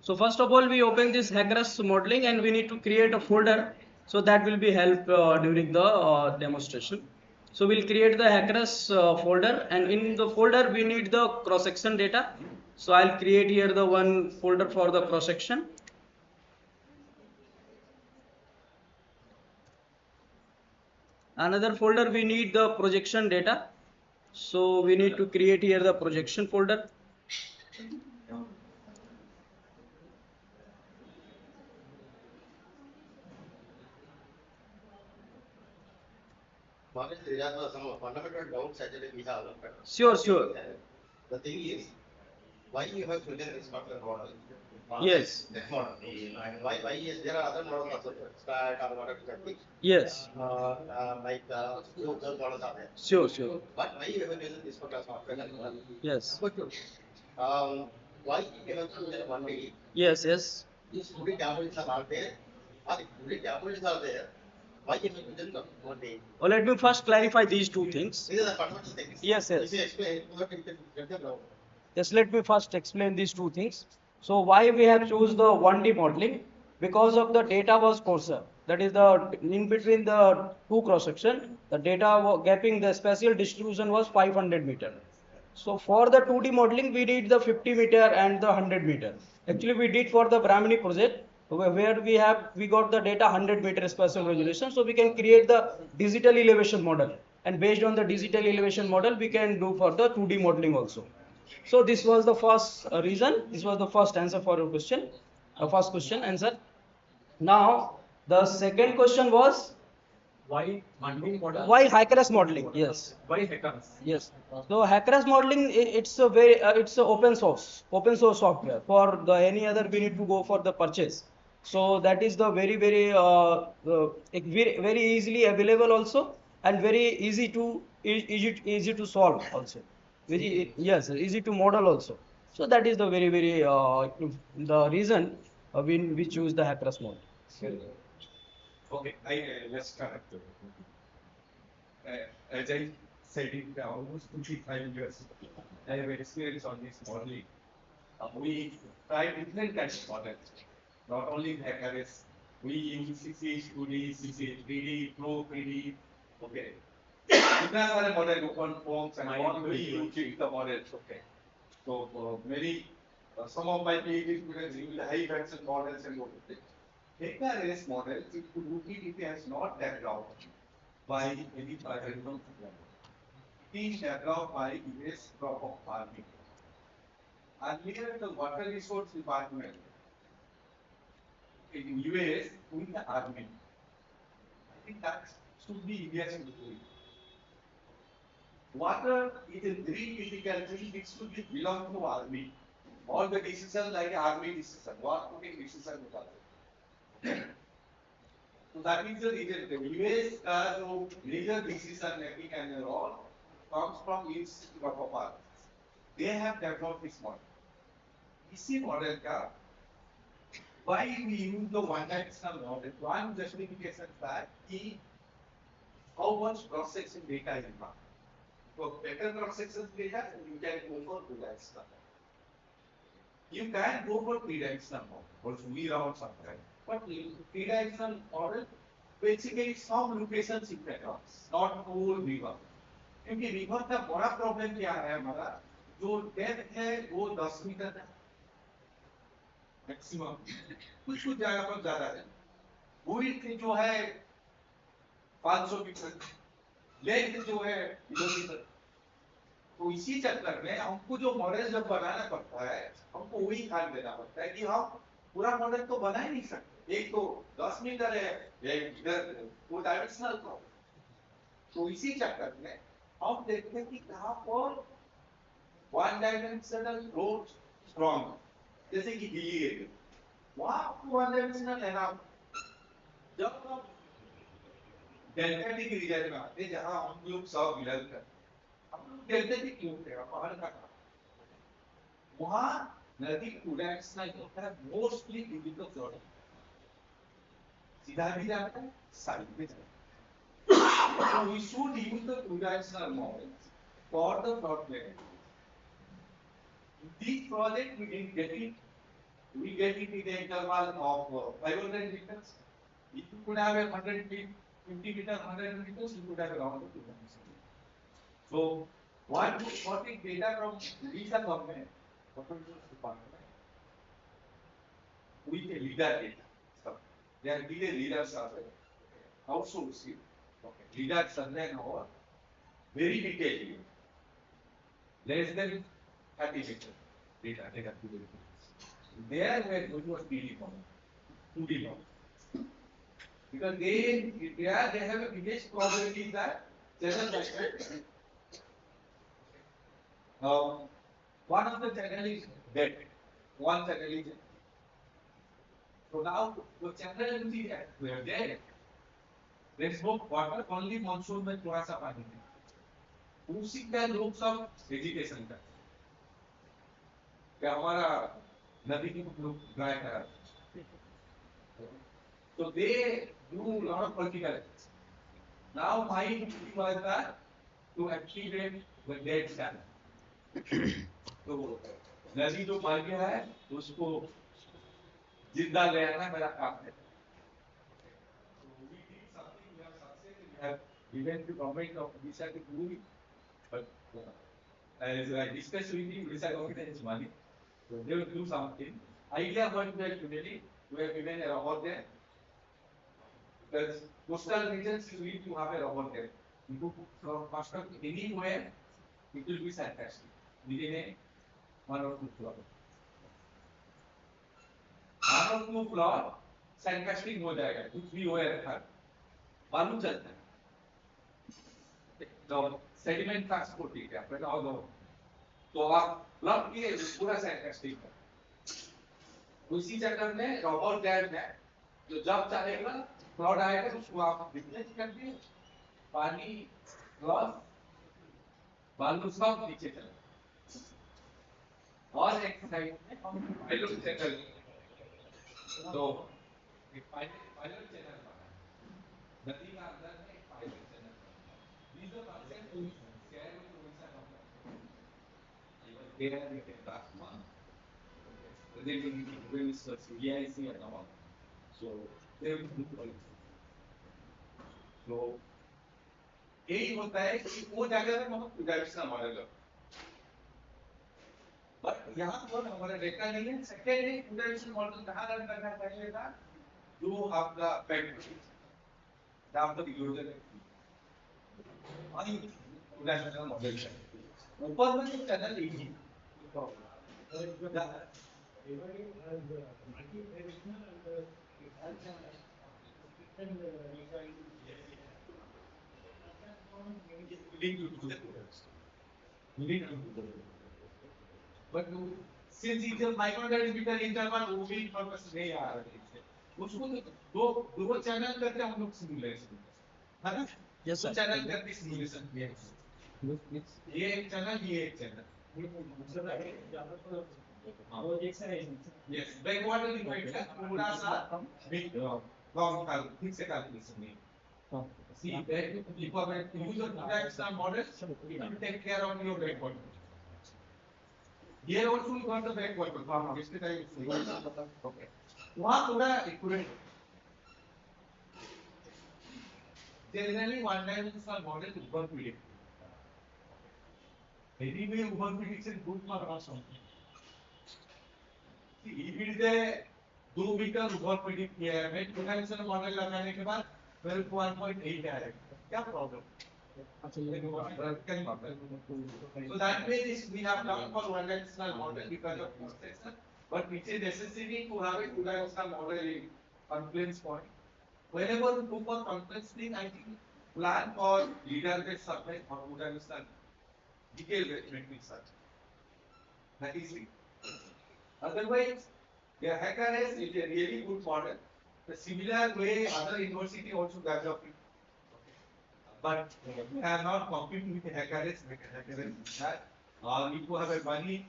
So first of all, we open this HEC modeling and we need to create a folder. So that will be help during the demonstration. So we'll create the HEC folder, and in the folder we need the cross section data. So I'll create here the one folder for the cross section. Another folder we need the projection data. So we need to create here the projection folder. There are some fundamental doubts actually we have. Sure, sure. The thing is, why you have chosen this particular model? Yes. This model. Why is there are other models also? Start or model technique. Yes. Like those models are there. Sure, sure. But why you have chosen this particular model? Yes. Why you have chosen 1D? Yes, yes. These 2D tablets are not there. Or the 2D tablets are there. Why you have chosen 1D? Well, let me first clarify these two things. These are the fundamental things. Yes, yes. If you explain, you can get them now. Yes, let me first explain these two things. So why we have choose the 1D modeling? Because of the data was coarser. That is the in between the two cross section, the data gapping the spatial distribution was 500 meter. So for the 2D modeling, we did the 50 meter and the 100 meter. Actually, we did for the Brahmini project where we got the data 100 meter spatial resolution. So we can create the digital elevation model, and based on the digital elevation model, we can do for the 2D modeling also. So this was the first reason. This was the first answer for your question. First question answer. Now the second question was Why modeling model? why HEC modeling? Yes. Why hackers? Yes. So HEC modeling, it's a very it's a open source software. For the any other, we need to go for the purchase. So that is the very easily available also, and very easy to solve also. Very yes, easy to model also. So that is the very the reason we choose the HEC model. Okay, let's start. As I said, it almost 25 years. I have experience on this modeling. We try different kinds of models, not only hackers. We use CCH 2D, CCH 3D, Pro 3D. Okay. Different other model open forms and all we use the models. Okay. So some of my PhD students use high function models and all. HRS model, if you look it has not developed by any federal it is developed by US crop of farming. Earlier, the water resource department in US with the army. I think that should be India's doing. Water is a very critical thing, it should be belong to army. All the decisions like army decision, what putting decision so that is the reason the US major decision making and all comes from Institute of Apart. They have developed this model. इसी model का why we use the one-dimensional model? One justification that is how much cross-section data is found. So better cross-section data, you can go for two-dimensional. You can go for three-dimensional model, also we round sometimes. But three-dimensional model basically some locations in patterns, not whole river. क्योंकि river का बड़ा problem क्या है हमारा जो depth है वो 10 metre है मैक्सिमम कुछ जगह पर ज्यादा है विड्थ जो है 500 मीटर लेंथ जो है किलोमीटर तो इसी चक्कर में हमको जो मॉडल जब बनाना पड़ता है हमको वही ध्यान देना पड़ता है कि हम पूरा मॉडल तो बना ही नहीं सकते एक तो 10 मीटर है एक इधर वो डायमेंशनल प्रॉब्लम तो इसी चक्कर में हम देखते हैं कि कहाँ पर वन डायमेंशनल रोड स्ट्रॉन्ग जैसे कि दिल्ली एरिया वहाँ आपको वन डायमेंशनल है ना जब आप डेल्टा टी रीजन में आते जहाँ हम लोग सब मिलल कर हम लोग डेल्टा टी क्यों होते पहाड़ का वहाँ नदी टू डायमेंशनल होता है मोस्टली डिजिटल फ्लोट सीधा भी जाता है साइड में जाता है So we should use the two-dimensional models for the plot plan. In this project, we didn't get it we get it in the interval of 500 meters. If you could have a 100 feet, 50 meters, 100 meters, you could have around 200. So, what is data from Odisha government, water resource department, with a leader data. So, they are did a leader survey, outsourcing, leader survey and all, very detailed, less than 30 meters data they have to do. There where it was PD model, 2D model. Because they have a biggest problem is that channel like one of the channel is dead, one channel is dead. So now the channel is dead. There is no water, only monsoon में थोड़ा सा पानी है. उसी का लोग सब vegetation का. क्या हमारा नदी की लोग ड्राई करा. So they do a lot of political. Now my duty was that to activate the dead channel. तो नदी जो मर गया है उसको जिंदा ले आना मेरा काम है. So we did something, we have success, we have given to government of Odisha to do it, but as I discussed with you, Odisha government has money, so they will do something. Idea what we are given, we have given a robot there. Because coastal regions you need to have a robot there. You could from coastal anywhere, it will be fantastic within a 1 or 2 floor. 1 or 2 floor, fantastic हो जाएगा. कुछ भी हो रखा, मालूम चलता है. तो sediment transport ठीक है, अपने और दो. तो आप प्लॉट किए पूरा fantastic है. उसी चक्कर में robot डैम है, जो जब चलेगा फ्लड आएगा उसको आप रिप्लेस कर दिए, पानी लॉस बालू सब नीचे चले. और एक साइड में हम पायलट चैनल, तो एक पायलट चैनल बना नदी का अंदर में एक pilot channel. These are concepts we share with Odisha government. I was there in the last month, presenting it with HEC and all. So they will do it. तो यही होता है कि वो जगह में हम डायरेक्शनल मॉडल है, बट यहाँ पर हमारा डेटा नहीं है. सेकेंड डायरेक्शनल मॉडल कहाँ रन करना चाहिए था, जो आपका फैक्ट्री नाम तो यूजर है वही डायरेक्शनल मॉडल है. ऊपर में जो channel easy but since it's a micro interval वो भी पर्पस नहीं आ रहा है. उसको दो चैनल करके हम लोग सिमुलेशन है ना. Yes, sir. चैनल करके सिमुलेशन किया. ये एक चैनल, ये एक channel. Yes, back water divide का पूरा सा बिग लॉन्ग था, ठीक से कैलकुलेशन नहीं. See, that if you use a two-dimensional model, it will take care of your backward. Here also you got the backward. Yesterday time. Okay. वहाँ थोड़ा accurate. Generally, one-dimensional model is over predict. Anyway, over prediction good for us. See, if it is a 2 meter over predict किया है, मैं two-dimensional model लगाने के बाद 12.8 आएगा. क्या problem? So that means we have done for one-dimensional model because of construction, but it is necessary to have a two-dimensional model in confluence point. Whenever we go for confluence thing, I think plan for leader-based survey or two-dimensional detail-based metric survey. That is it. Otherwise, the HEC is a really good model. The similar way other university also develop it. But we are not competing with the HEC. If you have a money,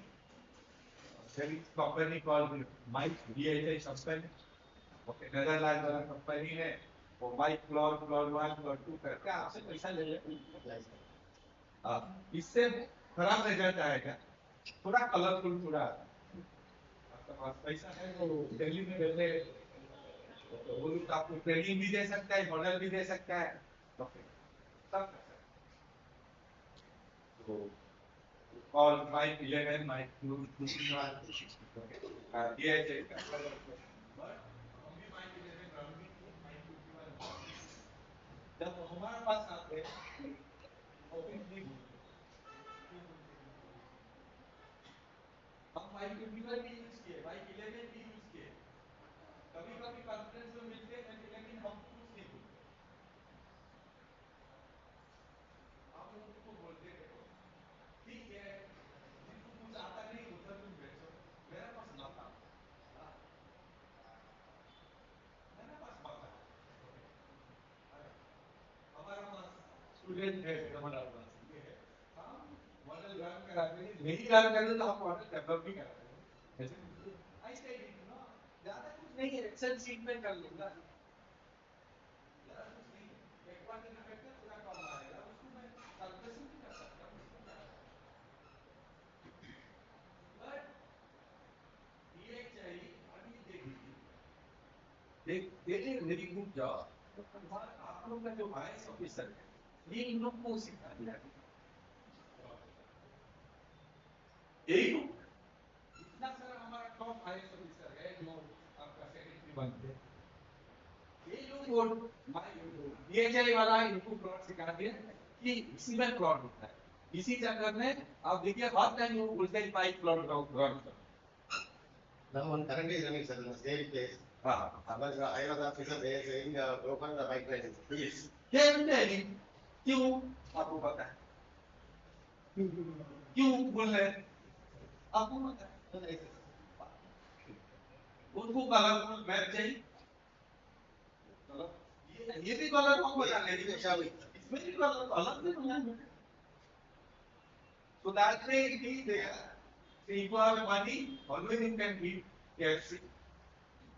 there is a company called Mike DHI company. Okay, Netherlands company है, वो Mike Cloud 1, Cloud 2 करके आपसे पैसा ले लेते. इससे खराब result आएगा, थोड़ा कलरफुल, थोड़ा आपका पास पैसा है तो दिल्ली में बैठे तो वो लोग आपको ट्रेनिंग भी दे सकता है, मॉडल भी दे सकता है, सब कर सकता है। तो call 511 my yes, but only 511 rounding to 551. जब हमारे पास आते हैं obviously हम 551 भी यूज किए, 511 भी यूज किए, कभी कभी कॉन्फ्रेंस में मिलते हैं लेकिन हमको कुछ नहीं बोलते, हम उनको बोलते देखो ठीक है जिसको कुछ आता नहीं उधर तुम बैठो, मेरे पास मत आओ, मेरे पास मत आओ, हमारा पास स्टूडेंट है, हमारा पास ये है, हम मॉडल रन कराते हैं, नहीं रन करते तो हम मॉडल डेवलप भी कराते हैं, ऐसे ही ना, ज्यादा कुछ नहीं है, एक्सेल शीट में कर लूंगा, ज्यादा कुछ नहीं है, एक बार इन्फेक्टर पूरा काम आएगा, उसको मैं कैलकुलेशन भी कर सकता हूँ, उसको क्या है, बट ये चाहिए, अभी देखिए, they did a very good job. आप लोग का जो IAS ऑफिसर है, ये इन लोग को सिखा दिया है। यही तो, इतना सारा हमारा टॉप IAS ऑफिसर है जो आपका सेक्रेटरी बनते हैं। ये लोग वो DHI वाला इनको प्लॉट सिखा दिया कि इसी में प्लॉट होता है। इसी चक्कर में आप देखिए हर टाइम वो बोलते हैं पाइप प्लॉट रन करो। Now one currently is running sir in the same place. But I was officer there saying open the pipeline. Yes. क्यों आपको पता है? क्यों बोल रहे हैं? आपको पता है? उनको कलरफुल मैप चाहिए। ये भी कलर को बता लेंगे इसमें भी कलर अलग से बनाएंगे। So that way it is there. So if you have money, always you can be carefree.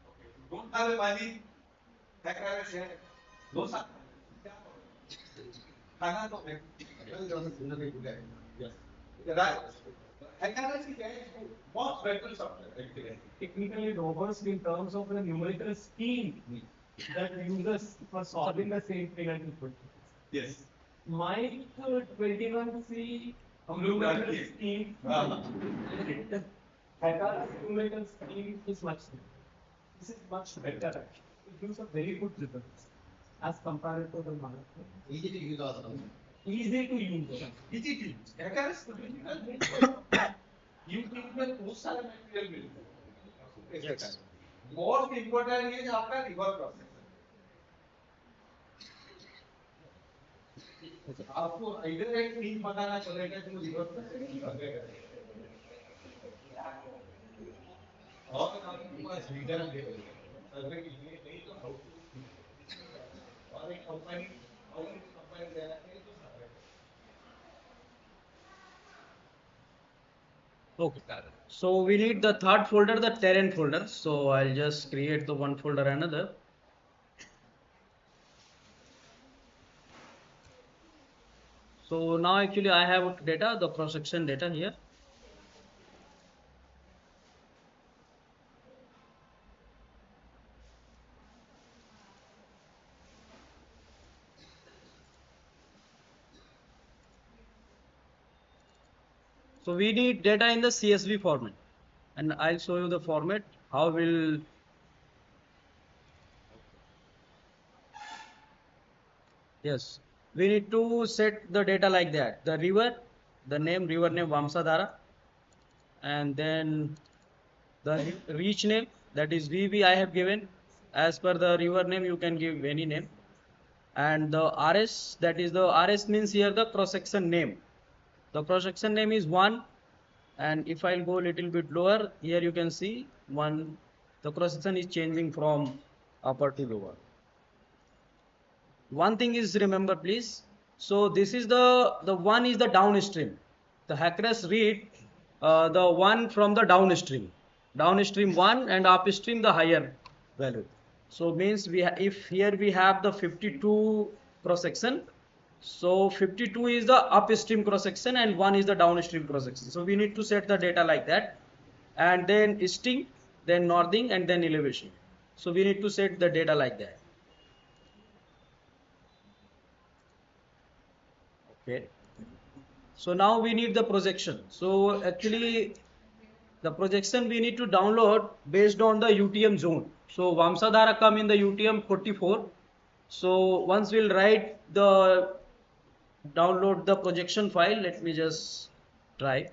Okay. If you don't have money, that kind of share. No sir. खाना तो है। Yes. Right. HRS is most better software. Technically robust in terms of the numerical scheme that uses for solving the same thing and input. Yes. My 21C हम लोग numerical डालते हैं। scheme, हाँ। HRS numerical scheme is much better. This is much better actually. It gives a very good results as compared to the market. Easy to use also. Easy to use. Easy to use. HRS तो difficult YouTube में बहुत सारे material मिलते हैं। Most important is आपका river process. आपको इधर एक टीम बनाना चलेगा जो रिवर प्रोसेस करेगा। और आपके पास लीडर है सर्वे के लिए नहीं तो हाउ और एक कंपनी देना है तो सर्वे Okay. So we need the third folder, the terrain folder. So I'll just create the one folder another. So now actually I have data, the cross section data here. So we need data in the CSV format, and I'll show you the format, how will yes, we need to set the data like that. The river, the name, river name Vamsadhara, and then the reach name, that is VB I have given. As per the river name, you can give any name. And the RS, that is the RS means here the cross section name. The cross section name is 1, and if I'll go a little bit lower, here you can see 1, the cross section is changing from upper to lower. One thing is remember please, so this is the one is the downstream. The hackers read the one from the downstream 1 and upstream the higher value. So means if here we have the 52 cross section, so 52 is the upstream cross section and 1 is the downstream cross section. So we need to set the data like that, and then string then northing, and then elevation. So we need to set the data like that. Okay. So now we need the projection. So actually the projection we need to download based on the UTM zone. So Vamsadhara come in the UTM 44. So once we'll write the download the projection file, let me just try.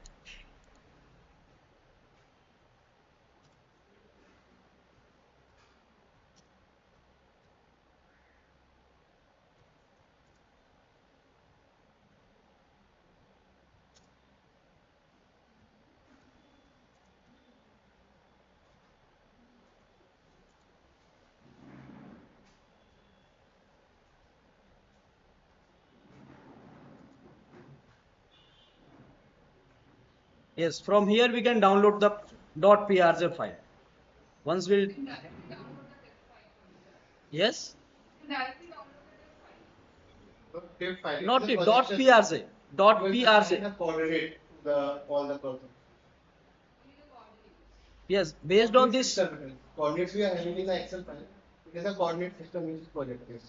Yes, from here we can download the .prz file. Once we'll, yes, TIFF file. not It is a dot projection. .prz, dot You will assign .prz. the coordinate to the all the person. Yes, based on this. System. Coordinates we are having in the Excel file. It is a coordinate system which is projected.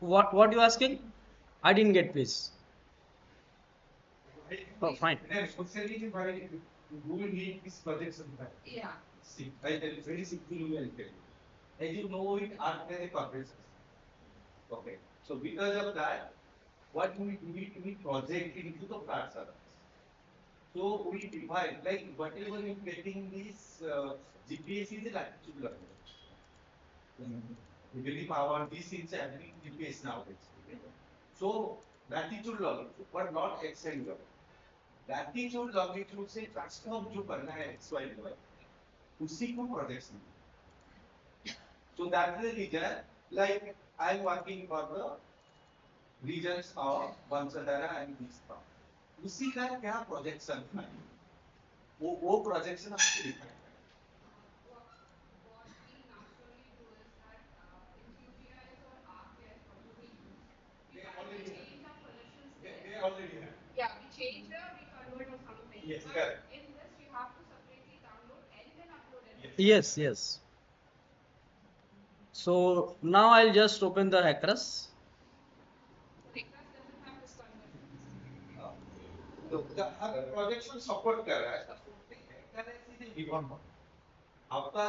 What you asking? I didn't get please. Oh, fine. Socially, who will need this projection file? Yeah. See, very simple way I'll tell you. As you know, it are a corporations. Okay. So because of that, what we need to project into the flat surface. So we define like whatever you getting this GPS is a latitude learning. Really power this is happening GPS nowadays. So latitude learning, but not extend learning. Latitude longitude से transform जो करना है XY level उसी को projection. So that is the reason like I am working for the regions of Vamsadhara and Vista. उसी का क्या projection है? वो projection आपको दिखाएगा. They already have. Yeah, we change the, we convert or something. Yes, correct. In this, you have to separately download and then upload it. Yes, yes. So now I'll just open the HEC. अगर projection support कर रहा है तो given आपका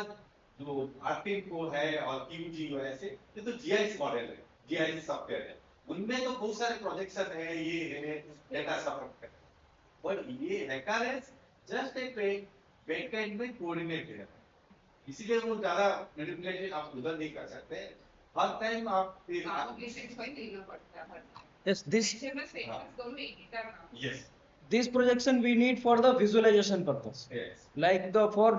जो RTM को है और क्यूजी है ऐसे ये तो जीआईएस मॉडल है जीआईएस सॉफ्टवेयर है उनमें तो बहुत सारे प्रोजेक्शन है ये है डेटा सपोर्ट कर और ये हैकर है जस्ट एक बैकएंड में कोऑर्डिनेट है इसीलिए वो ज्यादा मैनिपुलेशन आप उधर नहीं कर सकते हर टाइम आप Yes, this. Yes. This projection we need for the visualization purpose. Yes. Like the for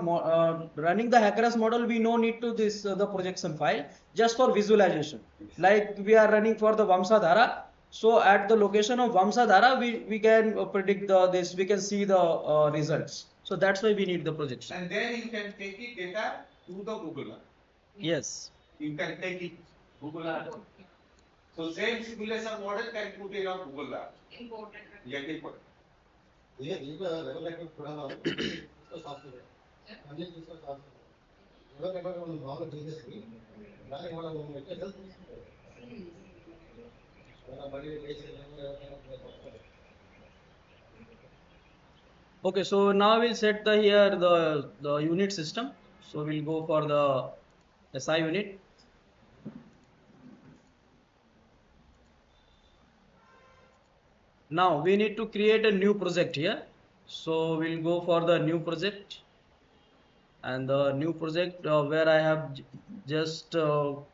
running the HEC model, we no need to this the projection file just for visualization. Yes. Like we are running for the Vamsadhara, so at the location of Vamsadhara, we can predict this. We can see the results. So that's why we need the projection. And then you can take it data to the Google. Yes. You can take it Google Earth. So same simulation model can put it on Google Earth. Important. Yeah, important. ये regulator थोड़ा इसको साफ करें हमने इसको साफ करें regulator को नॉर्मल चेंजेस की लाइक वाला वो में जल्द वाला बड़ी base Okay, so now we'll set the here the unit system. So we'll go for the SI unit. Now we need to create a new project here. So we'll go for the new project, and the new project where I have just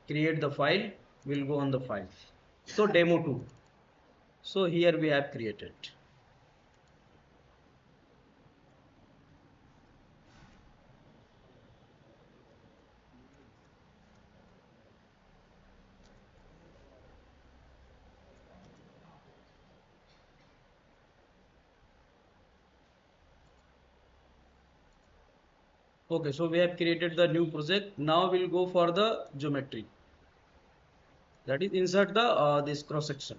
create the file. We'll go on the file. So demo 2. So here we have created. Okay, so we have created the new project. Now we'll go for the geometry. That is insert the this cross section.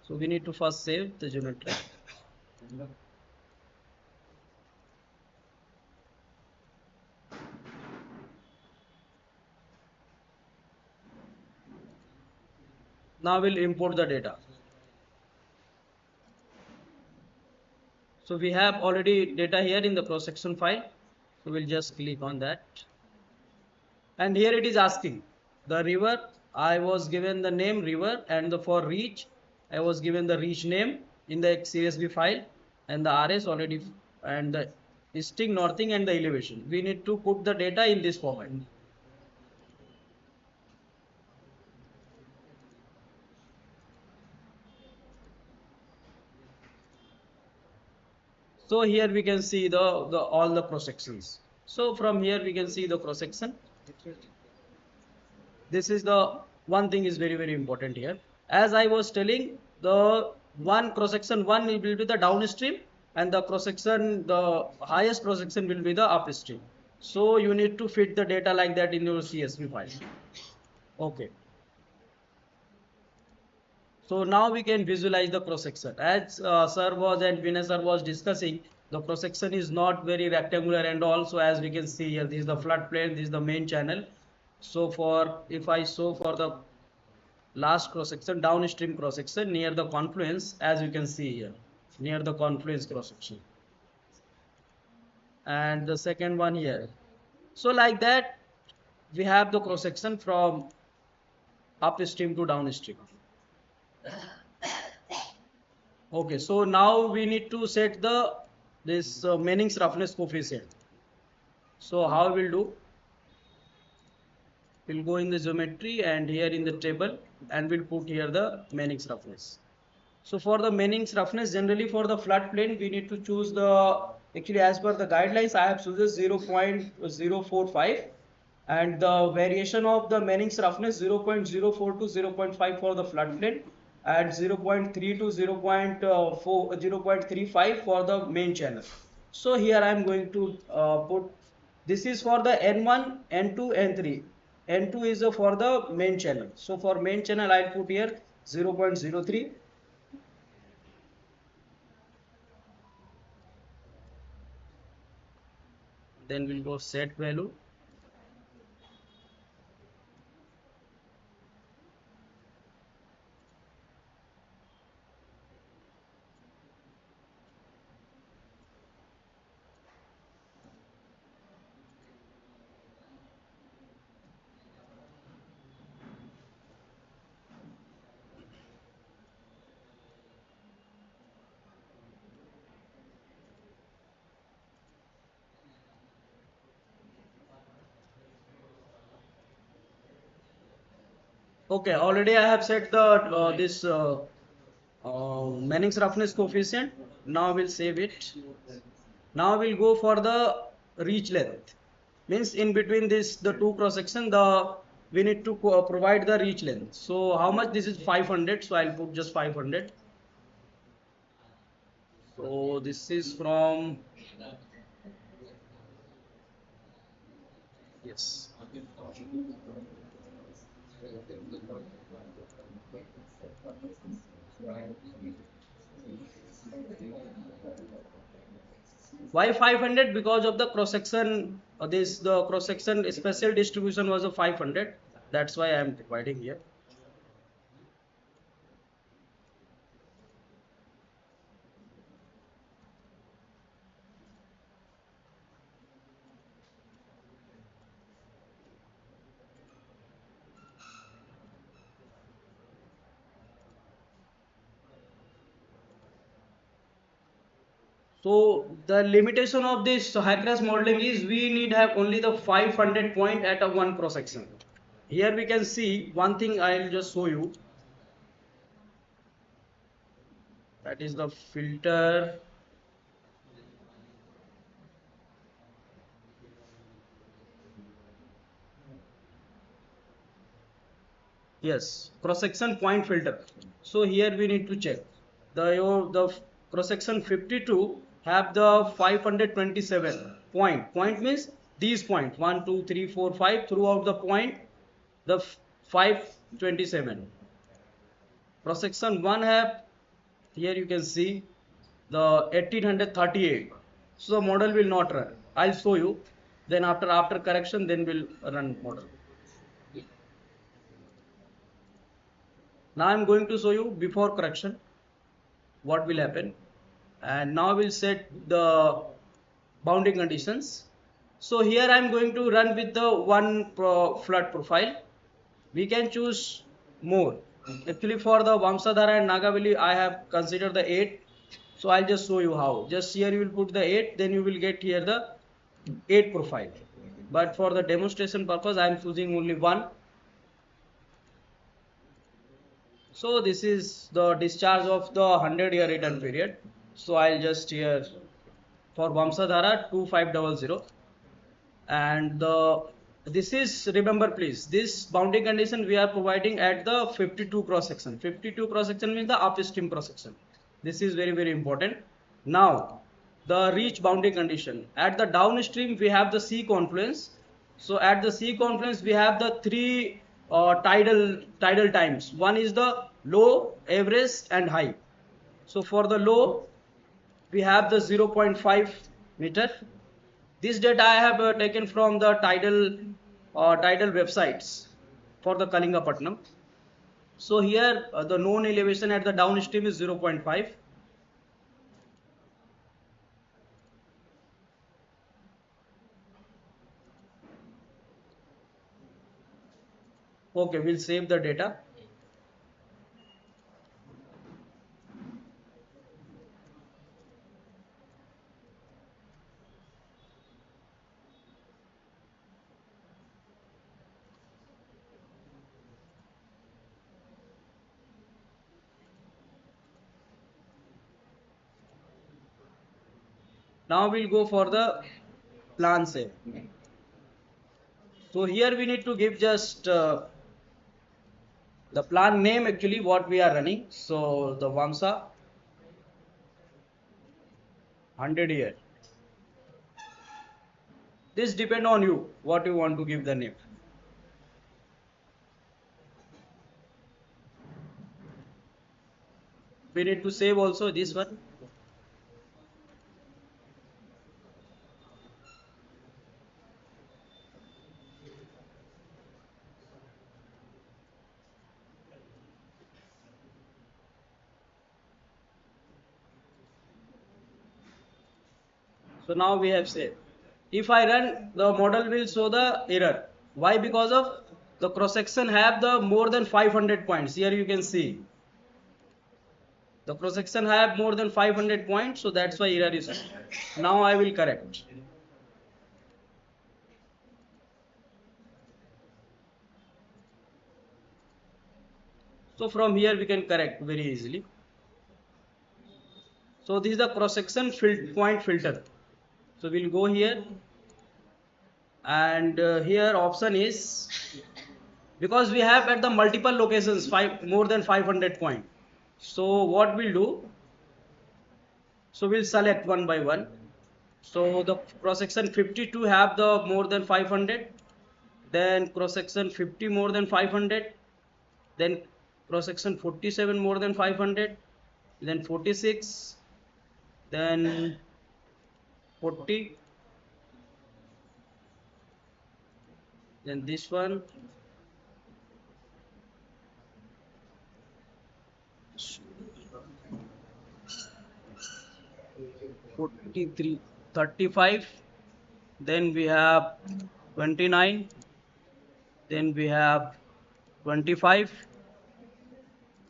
So we need to first save the geometry. Now we'll import the data. So we have already data here in the cross section file. So we'll just click on that. And here it is asking the river. I was given the name river, and for reach I was given the reach name in the CSV file, and the RS already, and the easting, northing, and the elevation. We need to put the data in this format. So here we can see the all the cross sections. So from here we can see the cross section. This is the one thing is very important here. As I was telling, the one cross section one will be the downstream, and the cross section, the highest cross section will be the upstream. So you need to fit the data like that in your CSV file. Okay. So now we can visualize the cross section. As sir was and Vinay sir was discussing, the cross section is not very rectangular, and also as we can see here, this is the floodplain, this is the main channel. So for, if I show for the last cross section, downstream cross section near the confluence, as you can see here, near the confluence cross section, and the second one here. So like that, we have the cross section from upstream to downstream. Okay, so now we need to set the this Manning's roughness coefficient. So how we'll do? We'll go in the geometry and here in the table, and we'll put here the Manning's roughness. So for the Manning's roughness, generally for the floodplain, we need to choose the, actually as per the guidelines, I have chosen 0.045, and the variation of the Manning's roughness 0.04 to 0.5 for the floodplain, and 0.3 to 0.35 for the main channel. So here I am going to put, this is for the N1, N2, N3. N2 is for the main channel. So for main channel, I'll put here 0.03. Then we'll go set value. Okay, already I have set the this Manning's roughness coefficient. Now we'll save it. Now we'll go for the reach length. Means in between this the two cross section, the we need to provide the reach length. So how much? This is 500. So I'll put just 500. So this is from, yes. Why 500? Because of the cross section, this the cross section special distribution was a 500. That's why I am providing here. So the limitation of this HEC modeling is we need have only the 500 point at a one cross section. Here we can see one thing, I'll just show you. That is the filter. Yes, cross section point filter. So here we need to check the cross section 52 have the 527 point. Point means these point 1, 2, 3, 4, 5 throughout the point the 527. Cross section 1 have here you can see the 1838. So the model will not run. I'll show you. Then after correction, then we'll run model. Now I'm going to show you before correction what will happen, and now we'll set the bounding conditions. So here I'm going to run with the flood profile. We can choose more. Actually for the Vamsadhara and Nagavali I have considered the 8. So I'll just show you how. Just here you will put the 8, then you will get here the 8 profile. But for the demonstration purpose I am choosing only 1. So this is the discharge of the 100-year return period. So I'll just here for Vamsadhara 2500, and this is, remember please, this bounding condition we are providing at the 52 cross section. 52 cross section means the upstream cross section. This is very very important. Now the reach bounding condition at the downstream, we have the sea confluence. So at the sea confluence we have the 3 tidal times. One is the low, average and high. So for the low we have the 0.5 meter. This data I have taken from the tidal websites for the Kalingapatnam. So here the known elevation at the downstream is 0.5. Okay, we'll save the data. Now we'll go for the plan save. So here we need to give just the plan name, actually what we are running. So the Vamsa 100-year. This depend on you what you want to give the name. We need to save also this one. So now we have saved. If I run, the model will show the error. Why? Because of the cross section have the more than 500 points. Here you can see the cross section have more than 500 points, so that's why error is. Now I will correct. So from here we can correct very easily. So this is the cross section point filter. So we'll go here, and here option is, because we have at the multiple locations more than 500 point. So what we'll do, so we'll select one by one. So the cross section 52 have the more than 500, then cross section 50 more than 500, then cross section 47 more than 500, then 46, then 40, then this one, 43, 35, then we have 29, then we have 25,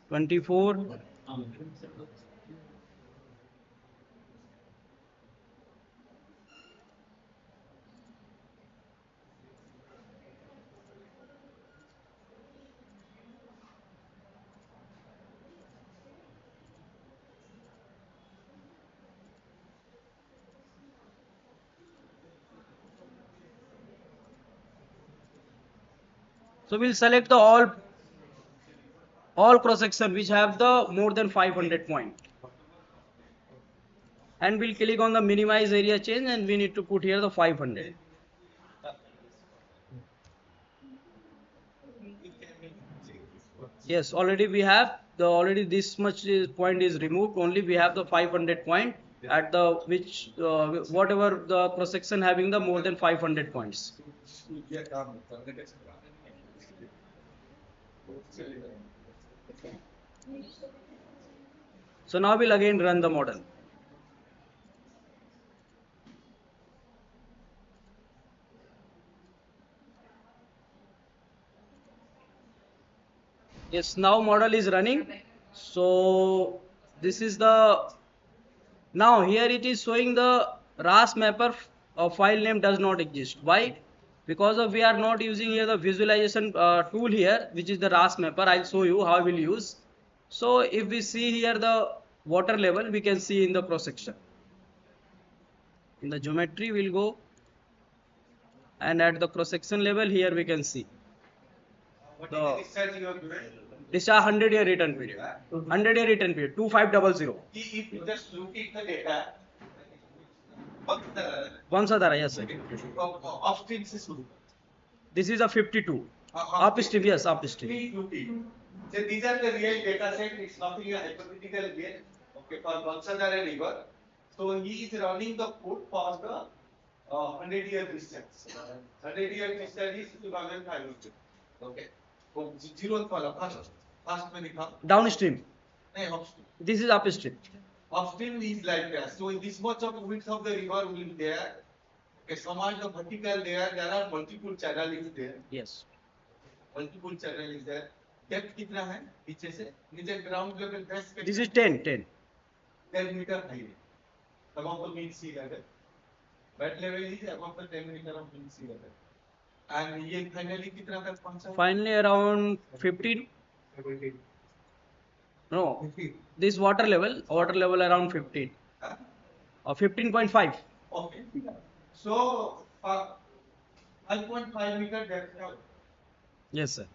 24, so we'll select the all cross section which have the more than 500 point, and we'll click on the minimize area change, and we need to put here the 500. Yes, already we have the already this much point is removed. Only we have the 500 point at the which whatever the cross section having the more than 500 points. So now we'll again run the model. Yes, now model is running. So this is the now here it is showing the RAS mapper file name does not exist. Why? Because of we are not using here the visualization tool here, which is the RAS mapper. I'll show you how we'll use. So if we see here the water level, we can see in the cross section. In the geometry, we'll go, and at the cross section level here we can see What is the discharge you have given? this is a 100-year return period. 100-year return period 2500. If you just look at the data, what the कौन सा धारा? Yes sir. upstream से शुरू. This is a 52. Upstream, yes, upstream. 350. So these are the real data set. It's nothing a hypothetical way. Okay, for Bangsadhara river. So he is running the code for the 100-year distance. 100-year distance is 2500. Okay. So zero वाला first में लिखा. Downstream. नहीं upstream. This is upstream. Upstream is like that. So in this much of width of the river will be there. Okay, some are the vertical there are multiple channels is there. Yes. Multiple channel is there. Depth कितना है नीचे से? नीचे ground level base पे This is 10. 10 meter high. Above the mean sea level. Bed level is above the 10 meter of mean sea level. And ये finally कितना तक पहुंचा? Finally around 15. No. This water level around 15. Huh? Or 15.5. Okay. So 5.5 meter depth now. Yes sir.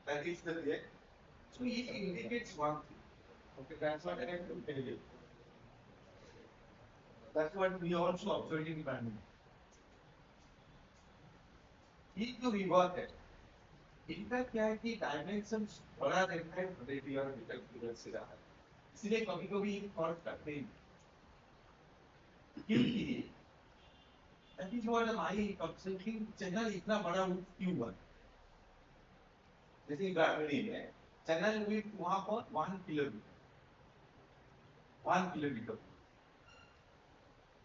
That is the react. So it indicates one thing. Okay, that's what I have to tell you. That's what we also observed in Bangalore. If you revert it, इनका क्या है कि dimensions बड़ा रहता है 100 और metre period से रहा है इसलिए कभी कभी फॉल्ट करते हैं क्योंकि that is what I consulting channel इतना बड़ा क्यों हुआ जैसे ग्राविटी में चैनल विड्थ वहां पर 1 किलोमीटर 1 किलोमीटर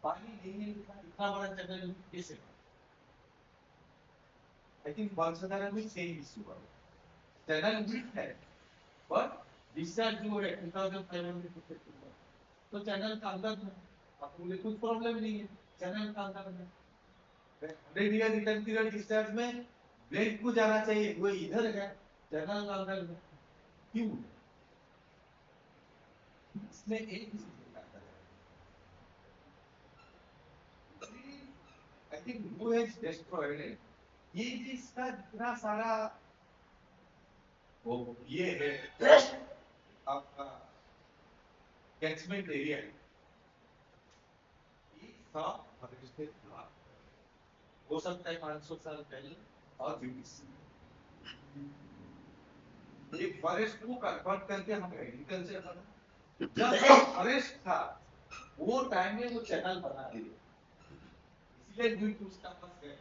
पानी नहीं इतना बड़ा चैनल कैसे I think Bangsadhara will say this to her. Channel width है, but discharge जो है 2500 फुट तो चैनल का अंदर में आपको कुछ प्रॉब्लम नहीं है चैनल का अंदर में 100 रिटर्न पीरियड डिस्चार्ज में ब्लेड को जाना चाहिए वो इधर है चैनल का अंदर में क्यों इसमें एक I think who has destroyed it ये जिसका इतना सारा वो ये है आपका कैचमेंट एरिया ये सब फॉरेस्ट था हो सकता है 500 साल पहले और ये फॉरेस्ट को कन्वर्ट करके हम एग्रीकल्चर बना जब फॉरेस्ट था वो टाइम में वो चैनल बना दिए इसलिए द्वीप उसका पास गए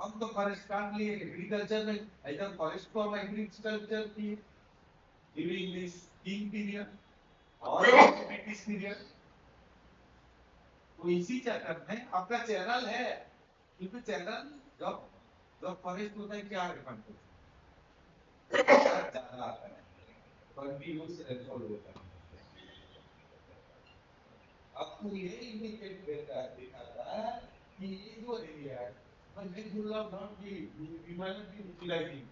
हम तो फॉरेस्ट काट लिए एग्रीकल्चर में ऐसा फॉरेस्ट को हम एग्रीकल्चर की ड्यूरिंग दिस किंग पीरियड और ब्रिटिश पीरियड तो इसी चक्कर में आपका चैनल है क्योंकि चैनल जब जब फॉरेस्ट होता है क्या रिफंड होता है कंटिन्यूस रेनफॉल होता है आपको ये इंडिकेट दिखाता है कि ये जो एरिया है but they will not be we might not be utilizing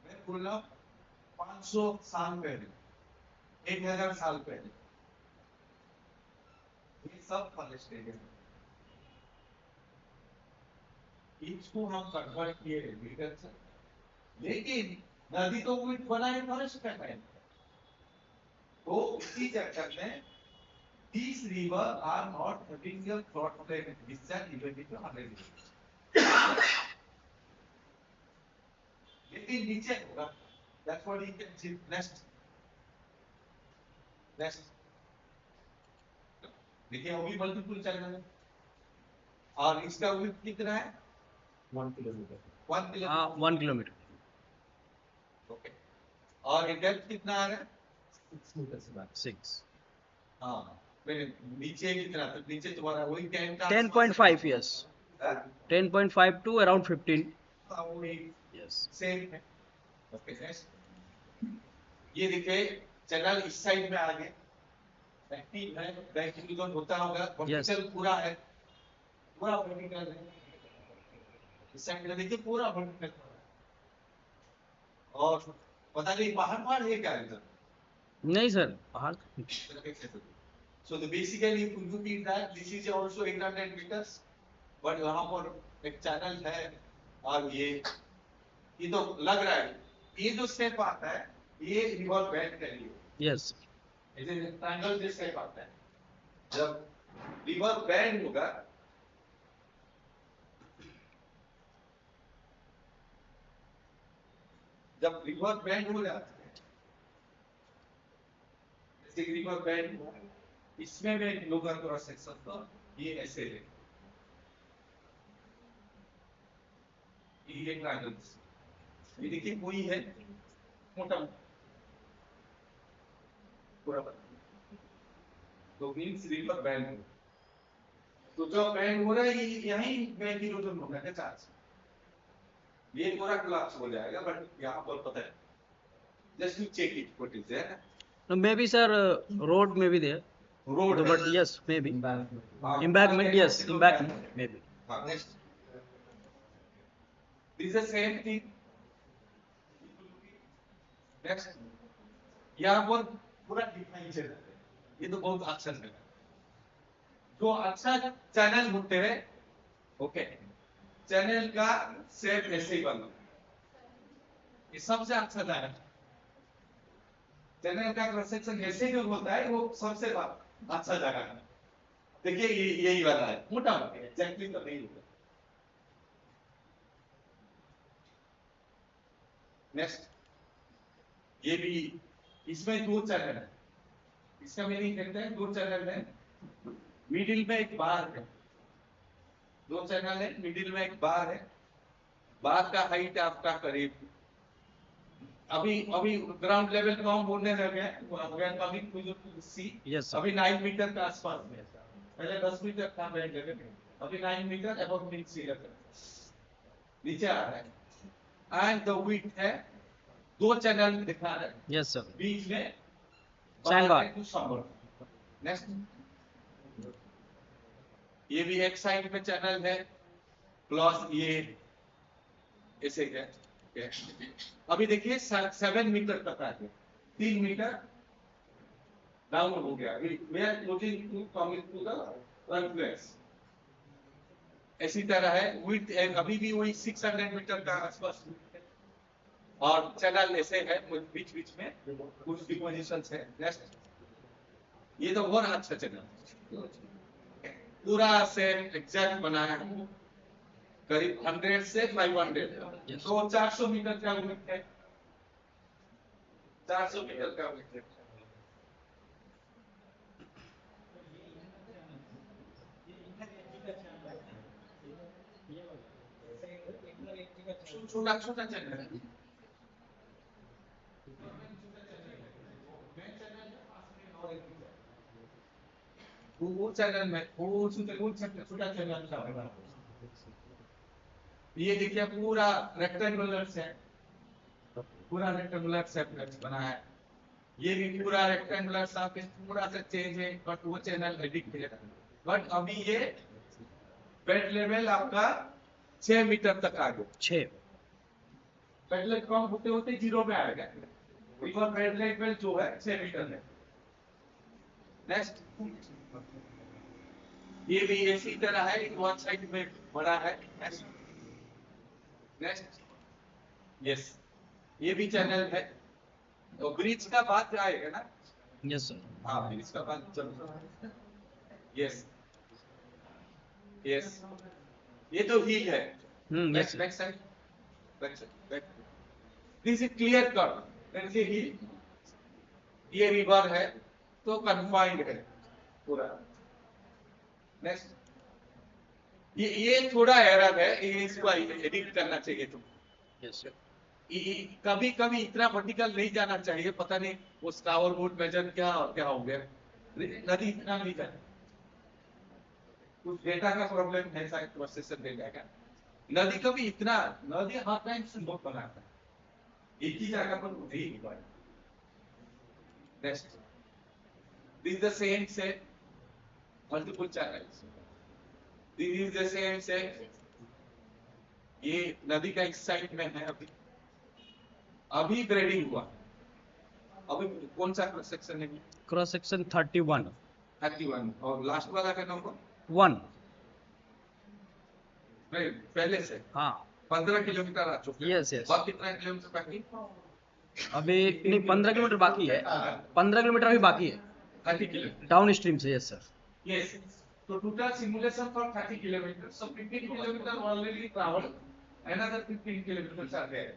मैं बोल रहा 500 साल पहले 1000 साल पहले ये सब फॉरेस्ट एरिया इसको हम कन्वर्ट किए एग्रीकल्चर लेकिन नदी तो विथ बनाए फॉरेस्ट का टाइम तो इसी चक्कर में these river are not having a floodplain discharge even if 100 years लेकिन नीचे होगा, that's what you can see. Next देखिए वो भी मल्टीपल चैनल है और इसका width कितना है 1 kilometer. 1 किलोमीटर हाँ 1 किलोमीटर. ओके और डेप्थ कितना आ रहा है 6 meters back. 6. हाँ मेरे नीचे कितना तो नीचे तुम्हारा वही 10 का 10.5 yes. 10.5 to around 15. हाँ वही Yes. सेम है ओके नेक्स्ट ये देखिए चैनल इस साइड में आ गए एक्टिव है बैंकिंग जोन होता होगा Yes. वर्टिकल पूरा है पूरा वर्टिकल है इस साइड में देखिए पूरा वर्टिकल और पता नहीं पहाड़ है क्या इधर नहीं सर पहाड़. So the basically if you repeat that this is also 800 meters but वहाँ पर एक चैनल है और ये तो लग रहा है ये जो स्टेप आता है ये रिवॉल्व बैक कर लिए Yes. ऐसे ट्रायंगल जैसे स्टेप आता है जब रिवर बैंड होगा जब रिवर बैंड हो जाता है जैसे रिवर बैंड हुआ इसमें मैं लोअर क्रॉस सेक्शन का ये ऐसे है ये ट्रायंगल ये देखिए कोई है मोटा पूरा तो मीन्स रिवर बैंड तो जो बैंड हो रहा है ये यहीं बैंड की रोटेशन होगा क्या चार्ज ये पूरा कोलैप्स हो जाएगा बट यहाँ पर पता है just to check it what is there No, maybe sir road may be there. Road But yes maybe. Embankment. Embankment yes embankment maybe. हाँ next this is same thing next यहाँ पर पूरा डिफाइन चैनल है ये तो बहुत अच्छा है जो अच्छा चैनल होते हैं ओके चैनल का शेप ऐसे ही बना ये सबसे अच्छा चैनल चैनल का क्रॉस सेक्शन ऐसे जो होता है वो सबसे अच्छा जगह है देखिए ये यही वाला है मोटा मोटा एग्जैक्टली तो नहीं होगा नेक्स्ट ये भी इसमें दो चैनल है इसका मीनिंग कहते हैं दो चैनल है मिडिल में एक बार है दो चैनल है मिडिल में एक बार है बार का हाइट आपका करीब अभी ग्राउंड लेवल को हम बोलने लगे हैं सी Yes sir. अभी 9 मीटर के आसपास में पहले 10 मीटर था बैंड लेवल अभी 9 मीटर अबव मीन सी लेवल नीचे आ रहा है एंड द विड्थ है दो चैनल दिखा रहा है Yes sir. बीच में Sandbar. नेक्स्ट ये भी एक साइड में चैनल है प्लस ये ऐसे है अभी देखिए 7 मीटर तक आ गया 3 मीटर डाउन हो गया we are looking to coming to the confluence ऐसी तरह है विड्थ अभी भी वही 600 मीटर का आसपास और चैनल ऐसे है बीच बीच में कुछ डिपोजिशंस है नेक्स्ट ये तो बहुत अच्छा चैनल पूरा से एग्जैक्ट बनाया है करीब 100 से 500 Yes. तो 400 मीटर का विड्थ है 400 मीटर का विड्थ है छोटा छोटा चैनल है वो चैनल में वो छोटा चैनल था ये देखिए पूरा रेक्टेंगुलर से पूरा रेक्टेंगुलर शेप बना है ये भी पूरा रेक्टेंगुलर शेप थोड़ा सा चेंज है बट वो चैनल एडिक्ट है बट अभी ये बेड लेवल आपका 6 मीटर तक आ गया 6. बेड लेवल कम होते होते 0 में आएगा बिकॉज बेड लेवल जो है 6 मीटर है नेक्स्ट ये भी इसी तरह है वन साइड में बड़ा है नेक्स्ट यस ये भी चैनल है तो ब्रिज का बात आएगा ना Yes sir. हाँ ब्रिज का बात चल यस यस ये तो हील है Yes sir. Back side back this is clear cut, ये रिवर है तो कन्फाइंड है पूरा। नेक्स्ट, ये थोड़ा एरर है, ये इसको एडिट करना चाहिए तुम। Yes, sir. कभी कभी इतना वर्टिकल नहीं जाना चाहिए, पता नहीं वो स्टावर वुड मेजर क्या हो गया, नदी इतना नहीं जाना, कुछ डेटा का प्रॉब्लम है शायद, प्रोसेसर डेटा का। नदी कभी इतना, नदी हर टाइम से बहुत बनाता है, एक ही जगह पर उठ ही नहीं पाए। नेक्स्ट, दिस द सेम से multiple channels, this is the same से, ये नदी का एक साइड में है, अभी ग्रेडिंग हुआ, अभी कौन सा क्रॉस सेक्शन है? Cross section 31. 31, और लास्ट वाला का नंबर 1. पहले से हाँ. 15 किलोमीटर आ चुके हैं। Yes, yes. और कितना किलोमीटर बाकी? अभी नहीं 15 किलोमीटर बाकी है, 15 किलोमीटर अभी बाकी है 30 किलोमीटर। डाउन स्ट्रीम से। Yes sir. Yes. So total simulation for 30 kilometers. So 15 kilometers already traveled. Another 15 kilometers are there.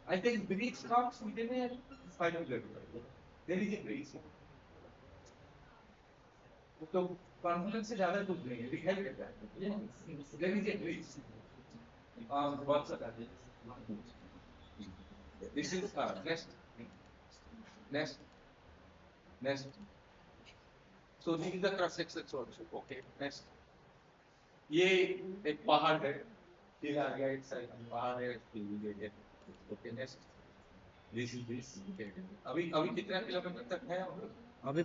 I think bridge comes within a 5 kilometers. There is a bridge. तो confidence से ज्यादा कुछ नहीं है, दिखाई देता है। There is a bridge. बहुत सा है। This is next. So this is the cross section also. Okay, next. ये एक पहाड़ है, फिर आ गया एक साइड पहाड़ है, फिर okay next, this is this. Okay, अभी कितना किलोमीटर तक है? अभी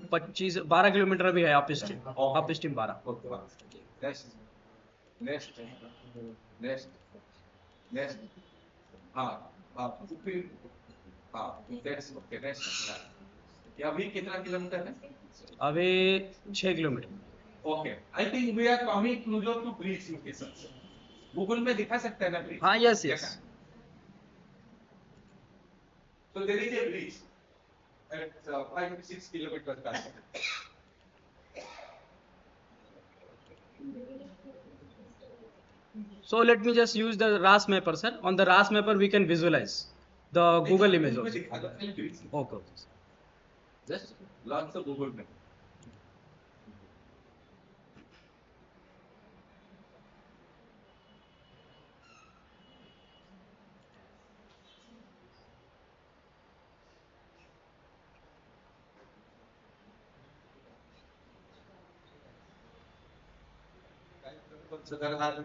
12 किलोमीटर अभी है अप स्ट्रीम 12। ओके, नेक्स्ट, हाँ फिर हाँ दैट्स ओके। नेक्स्ट, अभी कितना किलोमीटर है? अभी 6 kilometre. Okay, I think we are coming closer to bridge location. Google में दिखा सकते हैं ना ब्रिज? हाँ, yes. So there is a bridge at 5 to 6 kilometers back. So let me just use the RAS mapper, sir. On the RAS mapper, we can visualize the Google image also. Okay. Just launch the Google map. Sederhana.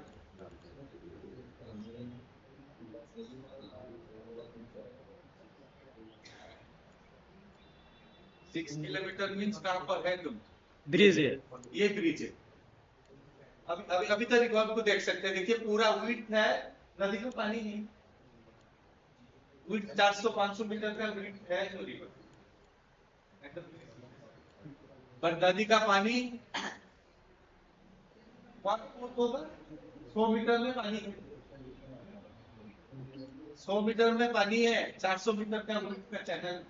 Six kilometre means कहाँ पर है तुम? Bridge है, ये bridge है। अभी तक record को देख सकते हैं, देखिए पूरा विड्थ है, नदी में पानी नहीं, विड्थ 400-500 मीटर का विड्थ है नदी पर नदी का पानी 100 मीटर में पानी है, 100 मीटर में पानी है, 400 मीटर का विड्थ का channel.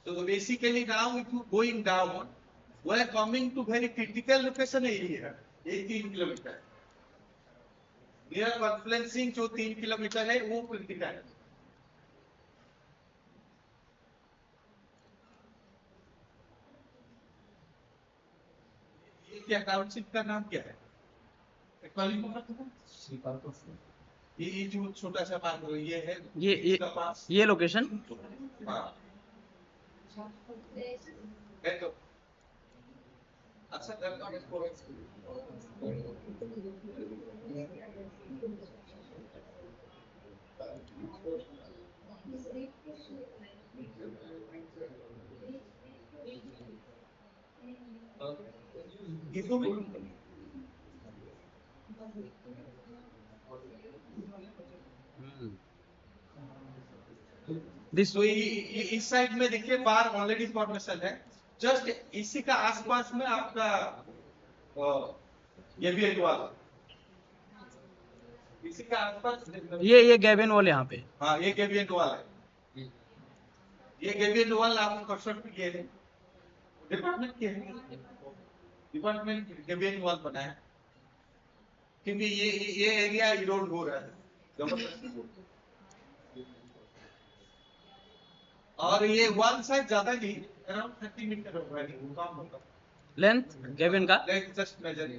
So basically now if you going down, we are coming to very critical location area. ये 3 किलोमीटर। Near confluencing जो 3 किलोमीटर है वो critical है। ये टाउनशिप का नाम क्या है? ये जो छोटा सा मान लो ये है, ये लोकेशन। हाँ। देखो, अच्छा दिस इस साइड में देखिए बार ऑलरेडी फॉर्मेशन है, जस्ट इसी का आसपास में आपका ये भी एक वाला, इसी का आसपास ये गैबियन वॉल यहाँ पे। हाँ, ये गैबियन वॉल है, ये गैबियन वॉल आपने कंस्ट्रक्ट किए हैं, डिपार्टमेंट किए हैं, डिपार्टमेंट गैबियन वॉल बनाया क्योंकि ये एरिया इरोड हो रहा है। जबरदस्ती बोलते। और ये वन साइड ज्यादा नहीं, अराउंड 30 मीटर होगा, नहीं कम होगा। लेंथ केबिन का लेंथ जस्ट मेजर,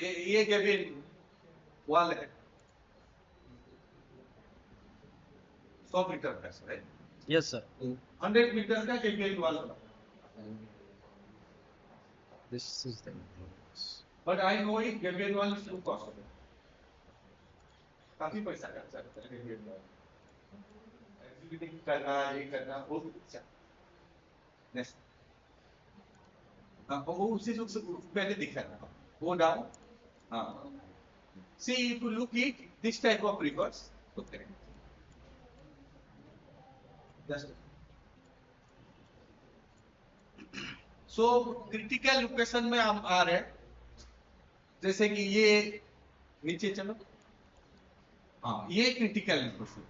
ये केबिन वॉल है 100 मीटर का, राइट? यस सर 100 मीटर का केबिन वॉल होगा। This is the but I know it cabin wall is to costly, काफी पैसा खर्चा करता है केबिन वॉल, एग्जीक्यूटिव करना, ये करना बहुत अच्छा। नेक्स्ट, हाँ वो उसी जो पहले दिखा था वो डाउन, हाँ see if you look it this type of reverse, okay just so critical location में हम आ रहे हैं, जैसे कि ये नीचे चलो, हाँ ये क्रिटिकल लोकेशन,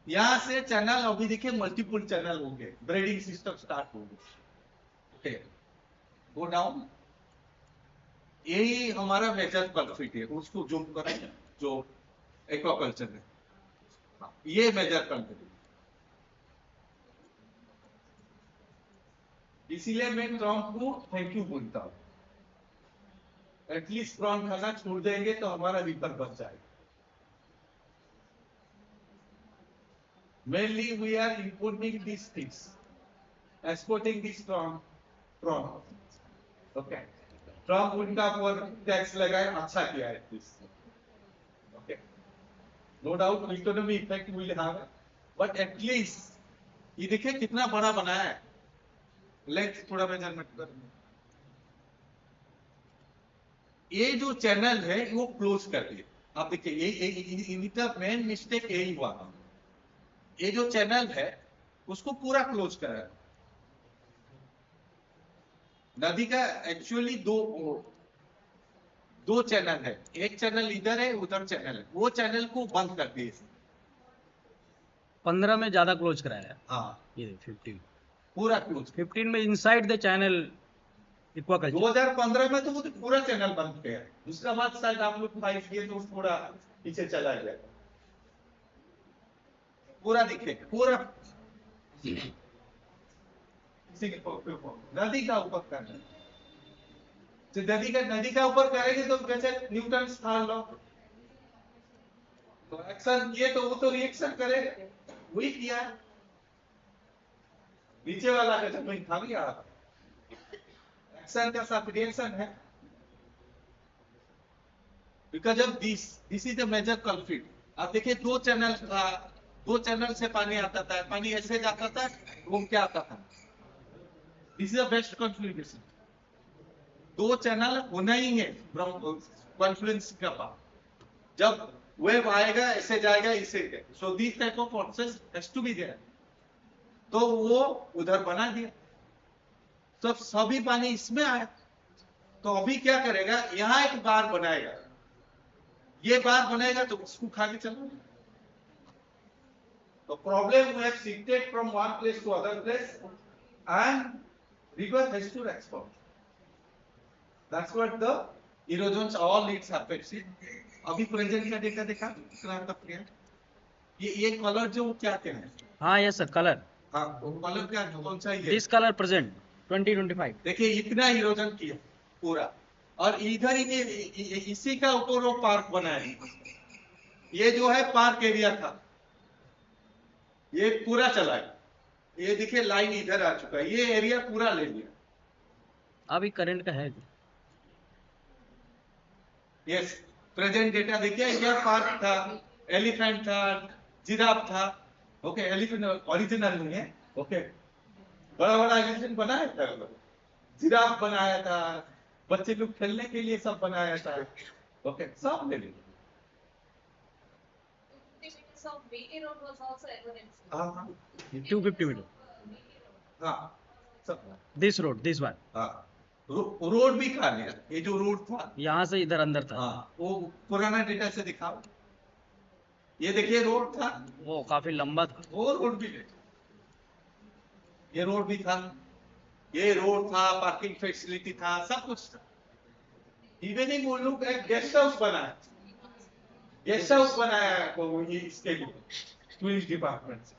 यहां से चैनल अभी देखिए मल्टीपल चैनल हो गए, ब्रेडिंग सिस्टम स्टार्ट हो गए, ओके गो डाउन, यही हमारा मेजर कॉन्फ्लिक्ट है, उसको जूम करें जो एक्वाकल्चर है, ये मेजर कॉन्फ्लिक्ट, इसीलिए मैं ट्रम्प को थैंक यू बोलता हूं, एटलीस्ट प्रॉन खाना छोड़ देंगे तो हमारा रिपर बच जाएगा। Mainly we are importing these things, exporting this from okay, Trump उनका पर टैक्स लगाए, अच्छा किया है this, okay, no doubt economy effect will have, but at least ये देखिए कितना बड़ा बनाया है, लेंथ थोड़ा मेजरमेंट कर, ये जो चैनल है वो क्लोज कर दिए, आप देखिए ये इनका मेन मिस्टेक यही हुआ, ये जो चैनल है उसको पूरा क्लोज करा है, नदी का एक्चुअली दो चैनल है, एक चैनल इधर है उधर चैनल है, वो चैनल को बंद कर दिए, 15 में ज्यादा क्लोज कराया है, हाँ ये 15 पूरा क्लोज, 15 में इनसाइड द चैनल एक्वाकल्चर, 2015 में तो वो पूरा चैनल बंद किया है, उसका बाद शायद आप लोग फाइट किए तो थोड़ा पीछे चला गया, पूरा दिखेगा पूरा, नदी का ऊपर करना, तो नदी का ऊपर करेंगे तो जैसे न्यूटन स्थान लो, तो एक्शन किए तो वो तो रिएक्शन करेगा, वही किया, नीचे वाला का जमीन था भी एक्शन का साथ रिएक्शन है, because of this is the major conflict. आप देखिए दो चैनल से पानी आता था, पानी ऐसे जाता था घूम के आता था, दिस इज द बेस्ट कॉन्फ्लिक्शन, दो चैनल होना ही है कॉन्फ्लुएंस का पास, जब वेव आएगा ऐसे जाएगा इसे, so this type of process has to be there, तो वो उधर बना दिया, तो सभी पानी इसमें आया, तो अभी क्या करेगा, यहां एक बार बनाएगा, ये बार बनाएगा तो उसको खा के चलो, तो problem we have shifted from one place to other place and river has to respond, that's what the erosions all its happens, अभी प्रेजेंट का डेटा देखा कितना तक, ये कलर जो क्या क्या है, हाँ यस सर कलर, हाँ वो कलर क्या कौन सा है, दिस कलर प्रेजेंट 2025, देखिए इतना इरोजन किया पूरा, और इधर ही इसी का ऊपर वो पार्क बनाया है, ये जो है पार्क एरिया था, ये पूरा चला है, ये देखिए लाइन इधर आ चुका है, ये एरिया पूरा ले लिया, अभी करंट का है, यस प्रेजेंट डेटा देखिए, ये पार्क था, एलिफेंट था, जिराफ था, ओके एलिफेंट ओरिजिनल नहीं है, ओके बड़ा बड़ा एलिफेंट बनाया था, जिराफ बनाया था, बच्चे लोग खेलने के लिए सब बनाया था, ओके सब ले लिया, So BT road was also evidence. हाँ 250 मीटर, हाँ सब, दिस रोड दिस वन, हाँ रोड भी खा लिया, ये जो रोड था यहाँ से इधर अंदर था, हाँ वो पुराना डेटा से दिखाओ, ये देखिए रोड था, वो काफी लंबा था, वो रोड भी ले, ये रोड भी था, ये रोड था, पार्किंग फैसिलिटी था, सब कुछ था, इवनिंग वो लोग एक गेस्ट हाउस बनाया, गेस्ट हाउस बनाया है वो ये इसके लिए टूरिस्ट डिपार्टमेंट से।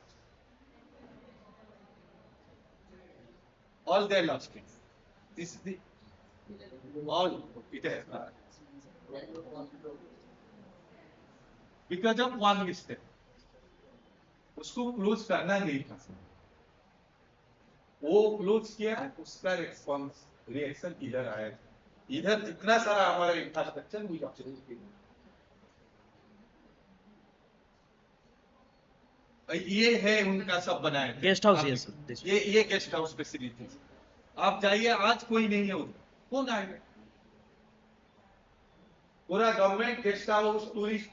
All their lost it. This is the all it has because of one mistake. उसको क्लोज करना नहीं था, वो क्लोज किया, उसका रिस्पॉन्स रिएक्शन इधर आया, इधर जितना सारा हमारा इंफ्रास्ट्रक्चर वो कैप्चर किया। ये है उनका सब बनाया गेस्ट हाउस, yes, this ये गेस्ट हाउस फैसिलिटी। आप जाइए, आज कोई नहीं है उधर, कौन आएगा? पूरा गवर्नमेंट गेस्ट हाउस टूरिस्ट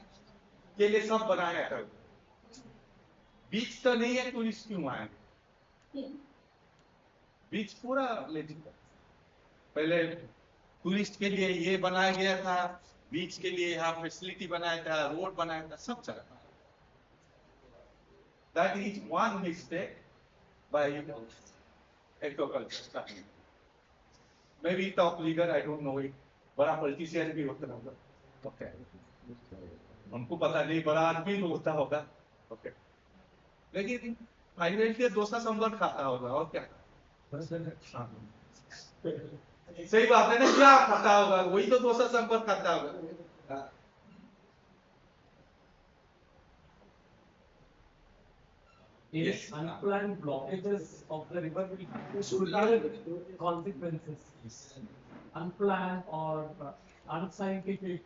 के लिए सब बनाया है। बीच तो नहीं है, टूरिस्ट क्यों आएंगे? बीच पूरा लेजिट पहले टूरिस्ट के लिए ये बनाया गया था, बीच के लिए यहाँ फैसिलिटी बनाया था, रोड बनाया था, सब चला। That is one mistake by agriculture. Maybe top leader, I don't know it. बड़ा पॉलिटिशियन भी होता होगा, ओके, उनको पता नहीं, बड़ा आदमी भी होता होगा, ओके, लेकिन फाइनली डोसा सांभर खाता होगा और क्या? सही बात है ना, क्या खाता होगा? वही तो डोसा सांभर खाता होगा। Yes, unplanned blockages of the river will have severe consequences. Unplanned or unscientific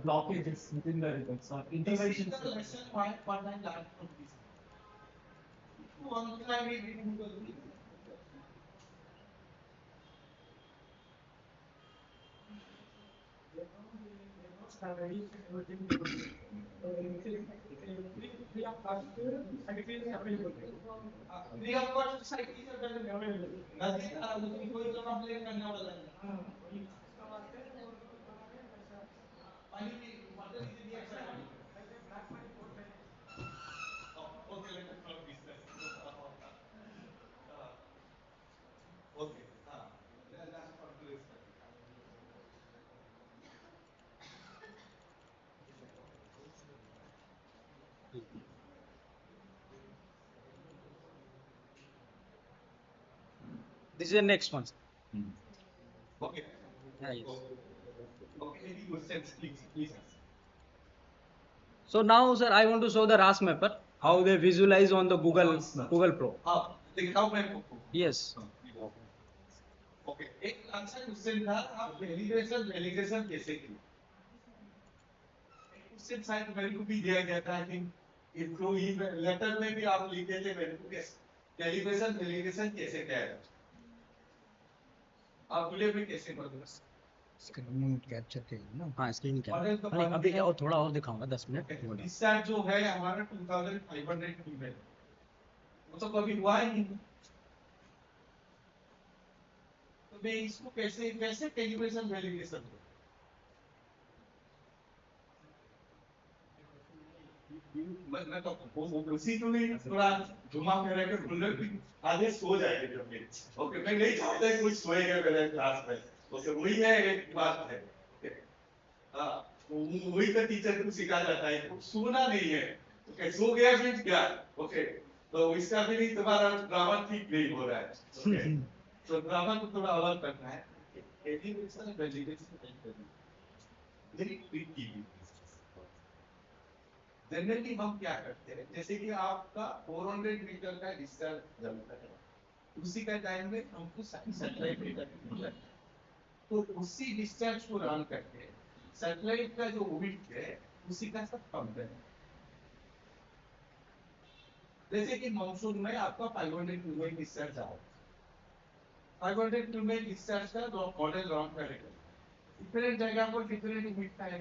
blockages within the rivers or interventions. This is the lesson what I learned from this. One time we didn't do it. Free of cost society से available. नदी कोई तो complain करने वाला नहीं। पानी की water is the extra. Okay, let us not discuss. Okay, हाँ, last conclude. This is the next one. Okay. Yeah, yes. Okay, any questions, please ask. So now, sir, I want to show the RAS mapper, how they visualize on the Google Pro. दिखाओ मेरे को। Yes. Okay, एक answer question था, आप validation कैसे की? Question शायद मेरे को भी दिया गया था, आई थिंक थ्रू लेटर में भी आप लिखे थे मेरे को, वेलिडेशन कैसे किया है? आप बोले भी कैसे करोगे? स्क्रीन कैप्चर के ना। हाँ, स्क्रीन क्या? मॉडल तो अभी और थोड़ा और दिखाऊंगा 10 मिनट। डिस्चार्ज जो है हमारा 2500 ईमेल, वो तो कभी हुआ ही नहीं। तो मैं इसको कैसे कैलिब्रेशन वैलिडेशन करूं? मैं तो उसी को नहीं थोड़ा घुमा फिरा के खुले भी आधे सो जाएंगे जब मेरे। ओके, मैं नहीं चाहता कि कुछ सोएगा मेरे क्लास में। ओके, वही है, एक बात है। हाँ, वही तो टीचर को सिखा जाता है, सोना नहीं है। ओके, सो गया फिर क्या? ओके, तो इसका भी नहीं, तुम्हारा ड्रामा ठीक नहीं हो रहा है। ओके, तो ड्रामा को थोड़ा अलग करना है। Education validation very tricky. Generally हम क्या करते हैं, जैसे कि आपका 400 मीटर का डिस्टेंस जमता है, उसी का टाइम में हमको सैटेलाइट डेटा मिलता है, तो उसी डिस्टेंस को रन करके सैटेलाइट का जो विड्थ है उसी का सब कम है। जैसे कि मॉनसून में आपका 500 किलोमीटर डिस्टेंस आओ, 500 किलोमीटर डिस्टेंस का मॉडल रन करेगा, डिफरेंट जगह पर डिफरेंट विड्थ है,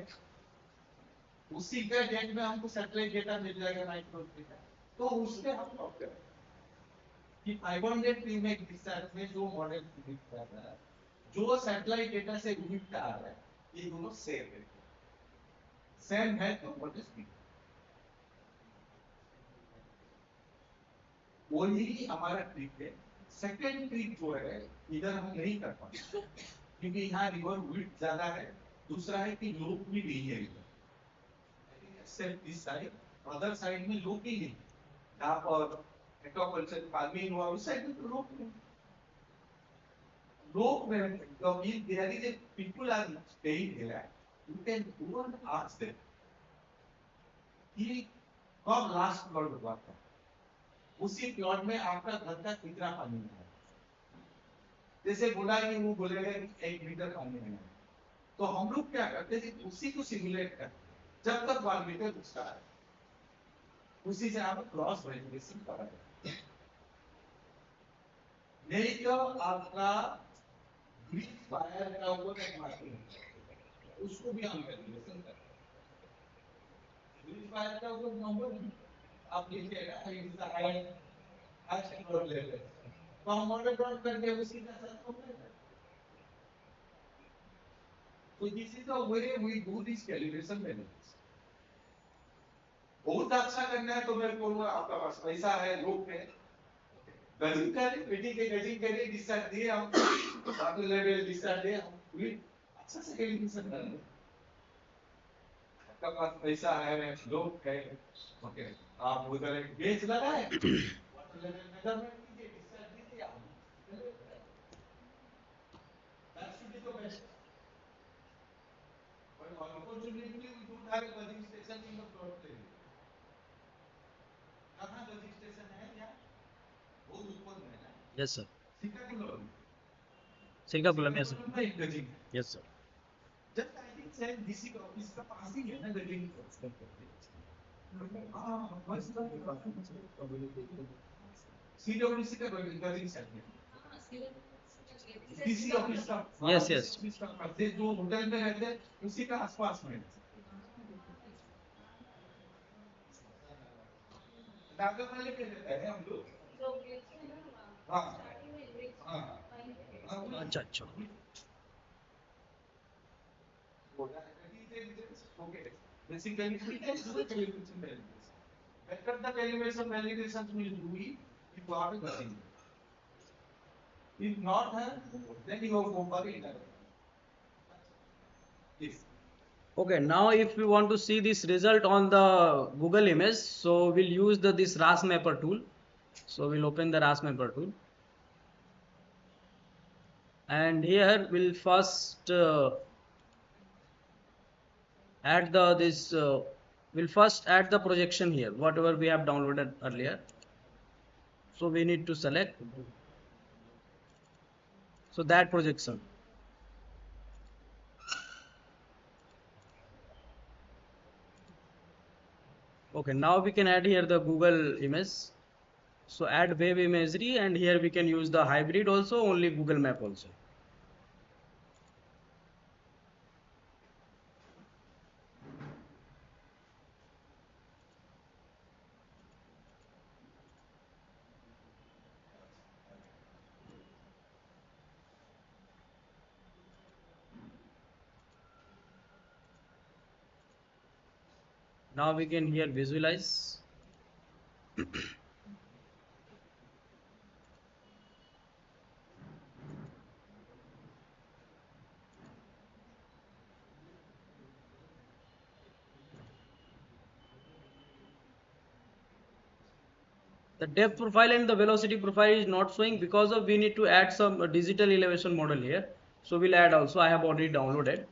उसी का डेट में हमको सैटेलाइट डेटा मिल जाएगा माइक्रो डेटा, तो उससे हम प्लॉट करें कि 500 किलोमीटर डिस्टेंस में जो मॉडल प्रिडिक्ट कर रहा है, जो सैटेलाइट डेटा से विड्थ आ रहा है, ये दोनों सेम है। सेम है तो व्हाट इज स्पीड? वही हमारा ट्रिक है। सेकंड ट्रिक जो है, इधर हम नहीं कर पाते, क्योंकि यहाँ रिवर विड्थ ज्यादा है, दूसरा है कि लोग भी नहीं है river, except this side, other side में लोग ही नहीं, यहाँ पर एक्वाकल्चर फार्मिंग हुआ उस साइड में तो लोग नहीं, लोग में तो there is a people are staying here, you can go and ask them कि कब लास्ट फ्लड हुआ था, उसी प्लॉट में आपका घर का कितना पानी है, जैसे बोला कि वो बोलेगा कि 1 मीटर पानी है, तो हम लोग क्या करते थे उसी को सिमुलेट करते जब तक 1 मीटर घुसता है, उसी से आप क्रॉस वेरिफिकेशन कराते, नहीं तो आपका ब्रीथ फायर का ऊपर एक मार्किंग है, उसको भी हम कैलकुलेशन करते हैं, ब्रीथ फायर का ऊपर नंबर आप लिखिएगा it is high floor level, तो हम ऑर्डर डाउन करके उसी का साथ कंपेयर करते हैं, तो this is the way we do this calibration management. बहुत अच्छा करना है तो मैं बोलूंगा आपका पास पैसा है, लोग है, गजिंग करें, बेटी के गजिंग करें, डिस्चार्ज दिए हम, वाटर लेवल डिस्चार्ज दिए हम, पूरी अच्छा से कैलिब्रेशन करें, आपका पास पैसा है, लोग है, ओके, आप उधर एक बेच लगाए, वाटर लेवल मेजरमेंट कीजिए, डिस्चार्ज दीजिए आप, that should be the best. But unfortunately we don't have a gazing station in the plot area. कहाँ गजिंग स्टेशन है क्या? बहुत ऊपर में है। Yes, sir. Srikakulam. Srikakulam, yes, sir. Srikakulam में एक गजिंग है। Yes, sir. Just I think sir DC का ऑफिस का पास ही है ना गजिंग। हाँ, बस CWC का गजिंग सेट है। डीसी ऑफिस का। Yes, yes. ऑफिस का पास है, जो होटल में रहते हैं उसी का आसपास में। नागरमल्ली पे रहते हैं हम लोग। हाँ, हाँ, अच्छा अच्छा। okay. Basically, we can do the calibration validation. Better the calibration validations will do it if you have a gazing. If not, then you go for it. Yes. Okay, now if we want to see this result on the Google image, so we'll use this RAS mapper tool. So we'll open the RAS mapper tool. And here we'll first add we'll first add the projection here, whatever we have downloaded earlier. So we need to select, so that projection. Okay, now we can add here the Google image. So add wave imagery, and here we can use the hybrid also, only Google Map also. Now we can here visualize. The depth profile and the velocity profile is not showing because of we need to add some digital elevation model here. So we'll add also, I have already downloaded.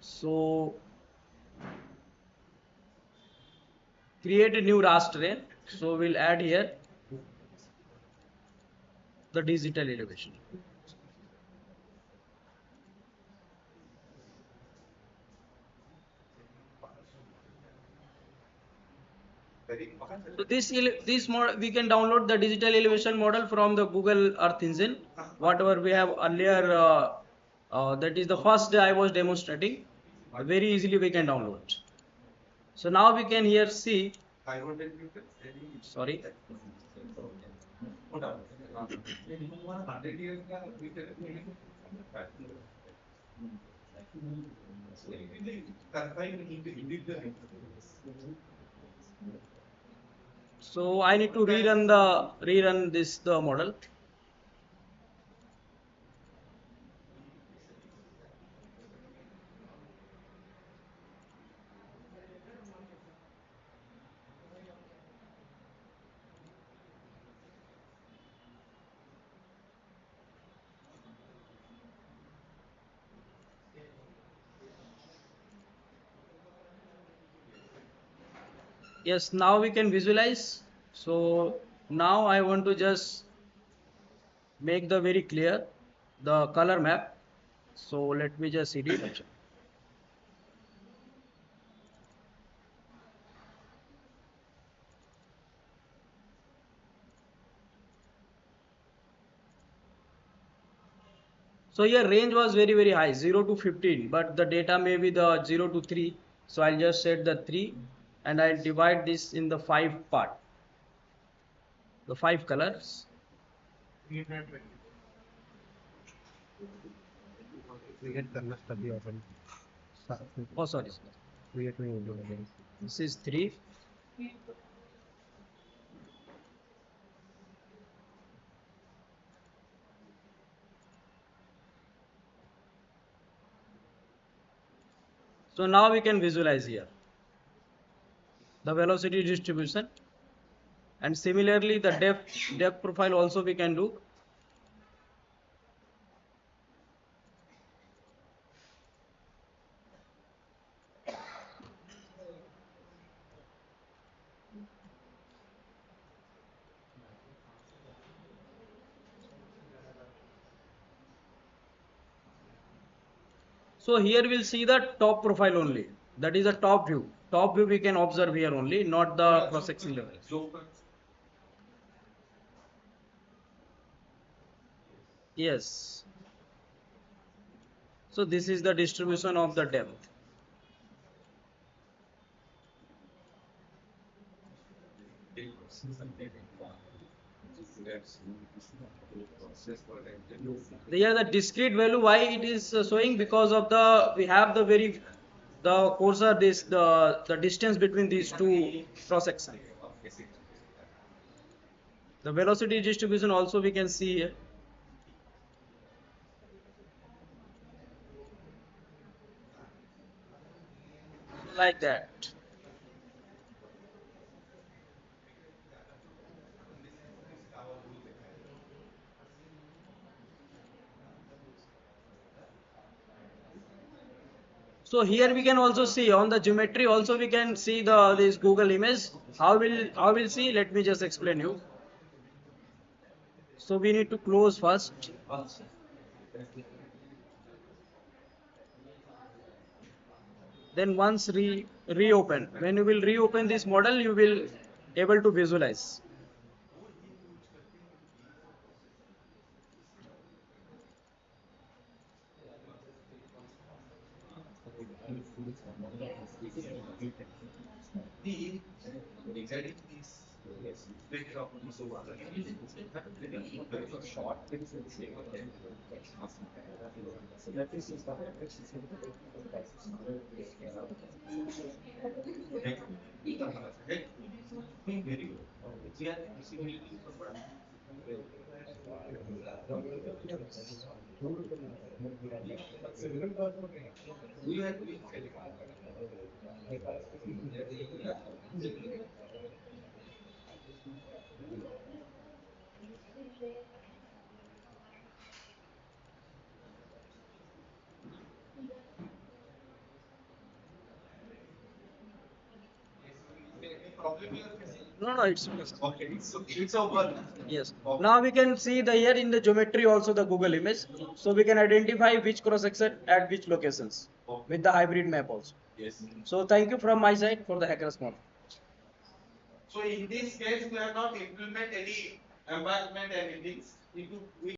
So create a new RAS terrain. So we'll add here the digital elevation. So this model we can download the digital elevation model from the Google Earth Engine, whatever we have earlier. That is the first day I was demonstrating. Very easily we can download. So now we can here see. Sorry. So I need to rerun the model. Yes, now we can visualize. So now I want to just make the very clear the color map. So let me just edit. So here range was very high, 0 to 15, but the data may be the 0 to 3. So I'll just set the 3 and I'll divide this in the 5 part, the 5 colors. Create करना study open. Oh, sorry. Create new window again. This is 3. So now we can visualize here the velocity distribution, and similarly the depth profile also we can do. So here we'll see the top profile only. That is a top view. Top view we can observe here only, not the cross-section level. Yes. So this is the distribution of the depth. Here the discrete value, why it is showing, because of the we have the very the cursor, this the distance between these two cross sections. The velocity distribution also we can see here. Like that. So here we can also see on the geometry also we can see the this Google image. How will see? Let me just explain you. So we need to close first. Then once reopen. When you will reopen this model, you will able to visualize. No, no, it's Okay, so it's over. yes. Now we can see the here in the geometry also the Google image. So we can identify which cross section at which locations with the hybrid map also. Yes. So thank you from my side for the hackers model. So in this case, we have not implement any environment and anything. We